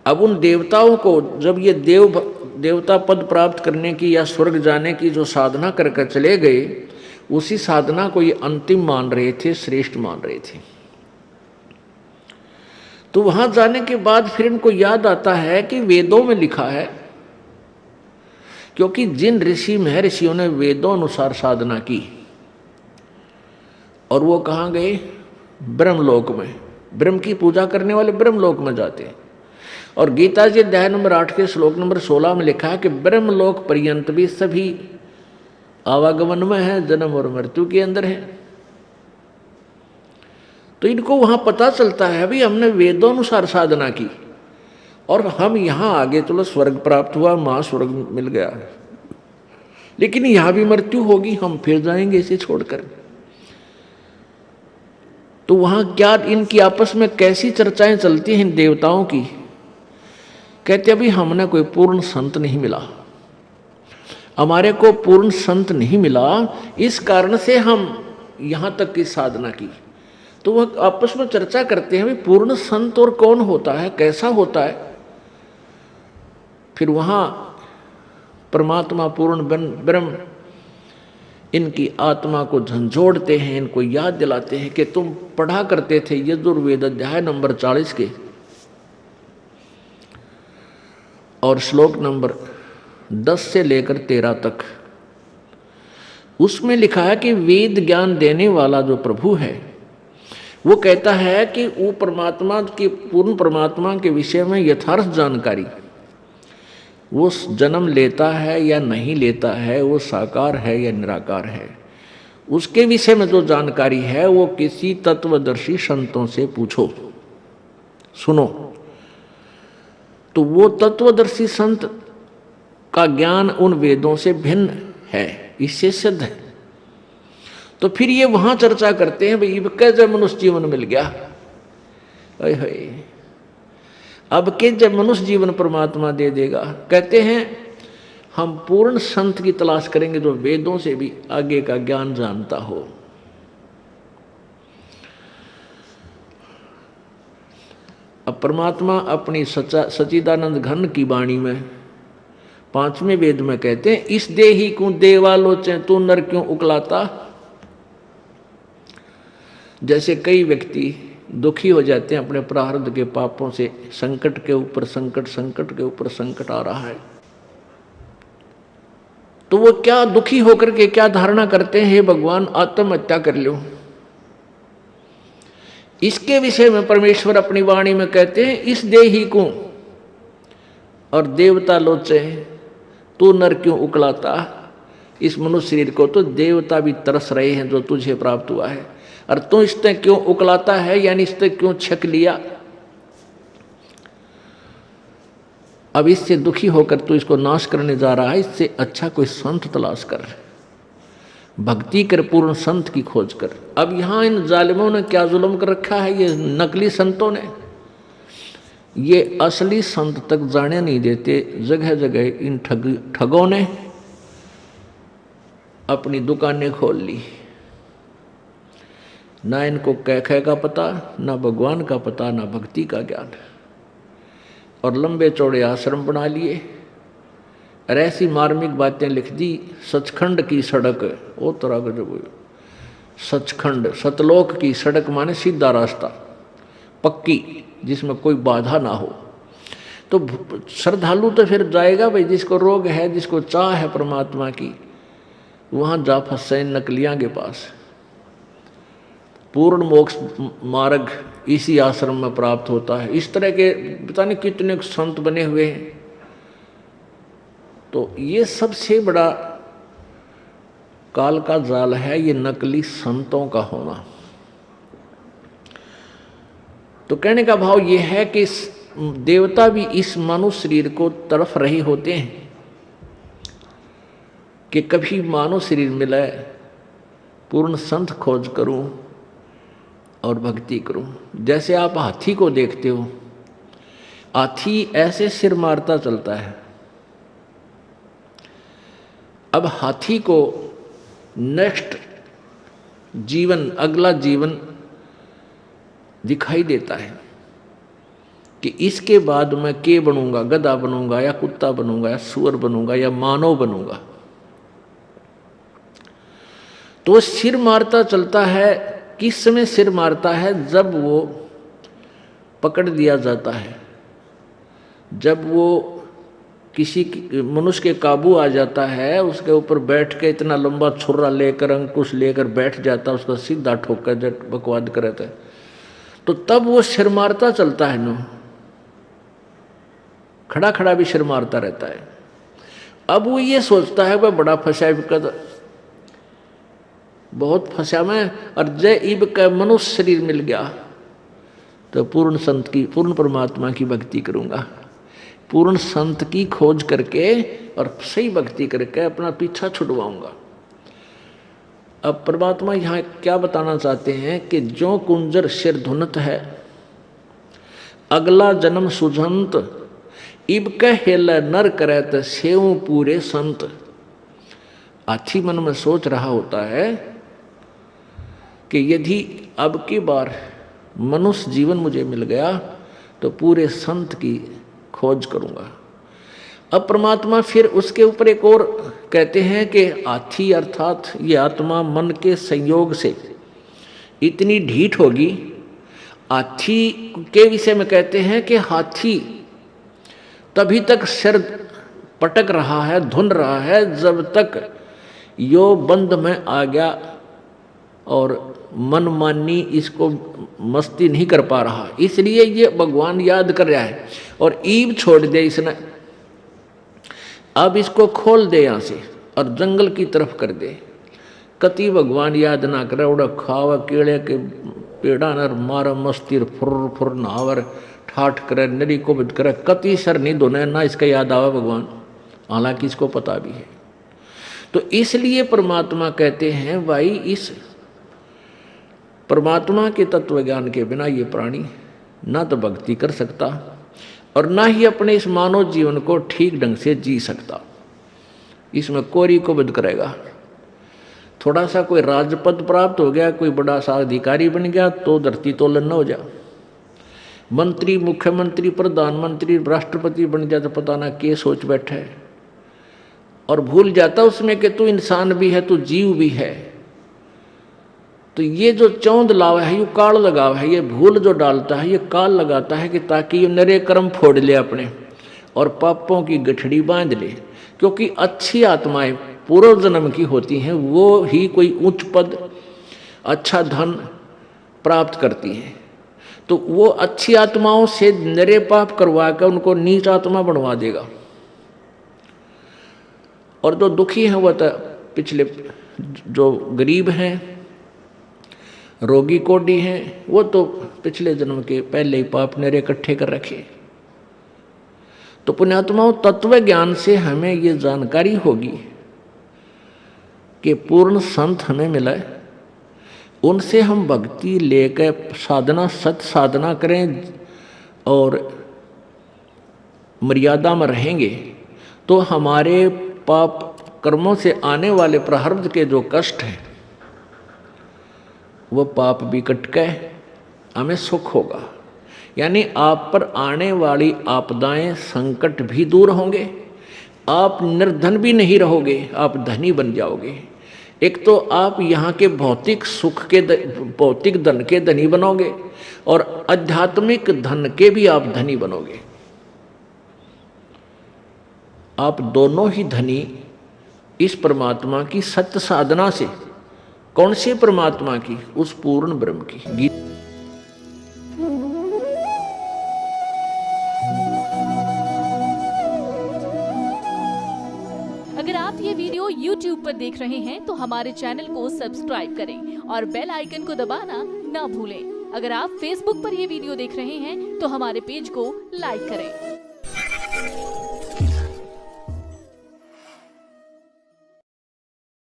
अब उन देवताओं को जब ये देवता पद प्राप्त करने की या स्वर्ग जाने की जो साधना करके चले गए, उसी साधना को ये अंतिम मान रहे थे, श्रेष्ठ मान रहे थे। तो वहां जाने के बाद फिर इनको याद आता है कि वेदों में लिखा है, क्योंकि जिन ऋषि महर्षियों ने वेदों अनुसार साधना की और वो कहाँ गए, ब्रह्मलोक में, ब्रह्म की पूजा करने वाले ब्रह्मलोक में जाते हैं। और गीता जी अध्याय नंबर 8 के श्लोक नंबर 16 में लिखा है कि ब्रह्मलोक पर्यंत भी सभी आवागमन में है, जन्म और मृत्यु के अंदर है। तो इनको वहां पता चलता है अभी हमने वेदों अनुसार साधना की और हम यहां आगे चलो स्वर्ग प्राप्त हुआ, महास्वर्ग मिल गया, लेकिन यहां भी मृत्यु होगी, हम फिर जाएंगे इसे छोड़कर। तो वहां क्या इनकी आपस में कैसी चर्चाएं चलती हैं इन देवताओं की। कहते अभी हमने कोई पूर्ण संत नहीं मिला, हमारे को पूर्ण संत नहीं मिला, इस कारण से हम यहां तक की साधना की। तो वह आपस में चर्चा करते हैं भी पूर्ण संत और कौन होता है, कैसा होता है। फिर वहां परमात्मा पूर्ण ब्रह्म इनकी आत्मा को झंझोड़ते हैं, इनको याद दिलाते हैं कि तुम पढ़ा करते थे यजुर्वेद अध्याय नंबर 40 के और श्लोक नंबर 10 से लेकर 13 तक। उसमें लिखा है कि वेद ज्ञान देने वाला जो प्रभु है वो कहता है कि वो परमात्मा की, पूर्ण परमात्मा के विषय में यथार्थ जानकारी, वो जन्म लेता है या नहीं लेता है, वो साकार है या निराकार है, उसके विषय में जो जानकारी है वो किसी तत्वदर्शी संतों से पूछो, सुनो। तो वो तत्वदर्शी संत का ज्ञान उन वेदों से भिन्न है, इससे सिद्ध है। तो फिर ये वहां चर्चा करते हैं भाई कैसे मनुष्य जीवन मिल गया, अब के जब मनुष्य जीवन परमात्मा दे देगा। कहते हैं हम पूर्ण संत की तलाश करेंगे जो वेदों से भी आगे का ज्ञान जानता हो। अब परमात्मा अपनी सच्चिदानंद घन की वाणी में 5वें वेद में कहते हैं इस देही को देवालोचे तू नर क्यों उकलाता। जैसे कई व्यक्ति दुखी हो जाते हैं अपने प्रारब्ध के पापों से, संकट के ऊपर संकट, संकट के ऊपर संकट आ रहा है, तो वो क्या दुखी होकर के क्या धारणा करते हैं, हे भगवान आत्महत्या कर लो। इसके विषय में परमेश्वर अपनी वाणी में कहते हैं इस देही को और देवता लोचे तू नर क्यों उकलाता। इस मनुष्य शरीर को तो देवता भी तरस रहे हैं जो तुझे प्राप्त हुआ है, और तू इससे क्यों उकलाता है, यानी इससे क्यों छक लिया। अब इससे दुखी होकर तू इसको नाश करने जा रहा है, इससे अच्छा कोई संत तलाश कर, भक्ति कर, पूर्ण संत की खोज कर। अब यहां इन जालिमों ने क्या जुल्म कर रखा है, ये नकली संतों ने, ये असली संत तक जाने नहीं देते। जगह जगह इन ठगों ने अपनी दुकानें खोल ली, ना इनको कैखे का पता, ना भगवान का पता, ना भक्ति का ज्ञान, और लंबे चौड़े आश्रम बना लिए और ऐसी मार्मिक बातें लिख दी। सचखंड की सड़क, ओ तरह का जब सचखंड, सतलोक की सड़क माने सीधा रास्ता, पक्की, जिसमें कोई बाधा ना हो। तो श्रद्धालु तो फिर जाएगा भाई, जिसको रोग है, जिसको चाह है परमात्मा की, वहां जा फंसे नकलियां के पास। पूर्ण मोक्ष मार्ग इसी आश्रम में प्राप्त होता है। इस तरह के पता नहीं कितने संत बने हुए हैं। तो ये सबसे बड़ा काल का जाल है, ये नकली संतों का होना। तो कहने का भाव ये है कि देवता भी इस मानव शरीर को तरफ रहे होते हैं कि कभी मानव शरीर मिले, पूर्ण संत खोज करूं और भक्ति करूं। जैसे आप हाथी को देखते हो, हाथी ऐसे सिर मारता चलता है। अब हाथी को नेक्स्ट जीवन, अगला जीवन दिखाई देता है, कि इसके बाद मैं के बनूंगा, गधा बनूंगा या कुत्ता बनूंगा या सूअर बनूंगा या मानव बनूंगा। तो सिर मारता चलता है। किस समय सिर मारता है? जब वो पकड़ दिया जाता है, जब वो किसी मनुष्य के काबू आ जाता है, उसके ऊपर बैठ के इतना लंबा छुरा लेकर अंकुश लेकर बैठ जाता है, उसका सीधा ठोकर जट बकवाद करता है, तो तब वो सिर मारता चलता है नो, खड़ा खड़ा भी सिर मारता रहता है। अब वो ये सोचता है वह बड़ा फंसा कद बहुत फंसा मैं, और जय इब का मनुष्य शरीर मिल गया तो पूर्ण संत की, पूर्ण परमात्मा की भक्ति करूंगा, पूर्ण संत की खोज करके और सही भक्ति करके अपना पीछा छुड़वाऊंगा। अब परमात्मा यहाँ क्या बताना चाहते हैं कि जो कुंजर सिर धुनत है, अगला जन्म सुझंत, इब कहेल नर करत सेव पूरे संत। अच्छी मन में सोच रहा होता है कि यदि अब की बार मनुष्य जीवन मुझे मिल गया तो पूरे संत की खोज करूंगा। अब परमात्मा फिर उसके ऊपर एक और कहते हैं कि हाथी अर्थात ये आत्मा मन के संयोग से इतनी ढीठ होगी। हाथी के विषय में कहते हैं कि हाथी तभी तक सिर पटक रहा है, धुन रहा है, जब तक यो बंद में आ गया और मनमानी इसको मस्ती नहीं कर पा रहा, इसलिए ये भगवान याद कर रहा है। और ईब छोड़ दे इसने, अब इसको खोल दे यहाँ से और जंगल की तरफ कर दे। कति भगवान याद ना करे, उड़ा खावा केड़े के पेड़ा नर मारा मस्ती फुर फुर नहावर ठाठ करे नरी को बद करे, कति सर नहीं धोने ना इसका याद आवा भगवान, हालांकि इसको पता भी है। तो इसलिए परमात्मा कहते हैं भाई इस परमात्मा के तत्व ज्ञान के बिना ये प्राणी ना तो भक्ति कर सकता और ना ही अपने इस मानव जीवन को ठीक ढंग से जी सकता। इसमें कोरी को बद करेगा। थोड़ा सा कोई राजपद प्राप्त हो गया, कोई बड़ा सा अधिकारी बन गया तो धरती तोलन न हो जा, मंत्री मुख्यमंत्री प्रधानमंत्री राष्ट्रपति बन जाए तो पता ना क्या सोच बैठा है, और भूल जाता उसमें कि तू इंसान भी है, तू जीव भी है। तो ये जो चौंध लावा है, ये काल लगावा है, ये भूल जो डालता है ये काल लगाता है कि ताकि ये नरे कर्म फोड़ ले अपने और पापों की गठड़ी बांध ले। क्योंकि अच्छी आत्माएं पूर्व जन्म की होती हैं, वो ही कोई उच्च पद अच्छा धन प्राप्त करती हैं। तो वो अच्छी आत्माओं से नरे पाप करवा कर उनको नीच आत्मा बनवा देगा। और जो दुखी हैं वह तो पिछले जो गरीब हैं, रोगी कोडी हैं, वो तो पिछले जन्म के पहले ही पाप नरे इकट्ठे कर रखे। तो पुण्यात्माओं तत्व ज्ञान से हमें ये जानकारी होगी कि पूर्ण संत हमें मिला है, उनसे हम भक्ति लेकर साधना सत साधना करें और मर्यादा में रहेंगे तो हमारे पाप कर्मों से आने वाले प्रारब्ध के जो कष्ट हैं वो पाप भी कट के हमें सुख होगा। यानी आप पर आने वाली आपदाएं संकट भी दूर होंगे, आप निर्धन भी नहीं रहोगे, आप धनी बन जाओगे। एक तो आप यहाँ के भौतिक सुख के भौतिक धन के धनी बनोगे और आध्यात्मिक धन के भी आप धनी बनोगे। आप दोनों ही धनी इस परमात्मा की सत्य साधना से। कौन से परमात्मा की? उस पूर्ण ब्रह्म की। अगर आप ये वीडियो YouTube पर देख रहे हैं तो हमारे चैनल को सब्सक्राइब करें और बेल आइकन को दबाना ना भूलें। अगर आप Facebook पर ये वीडियो देख रहे हैं तो हमारे पेज को लाइक करें।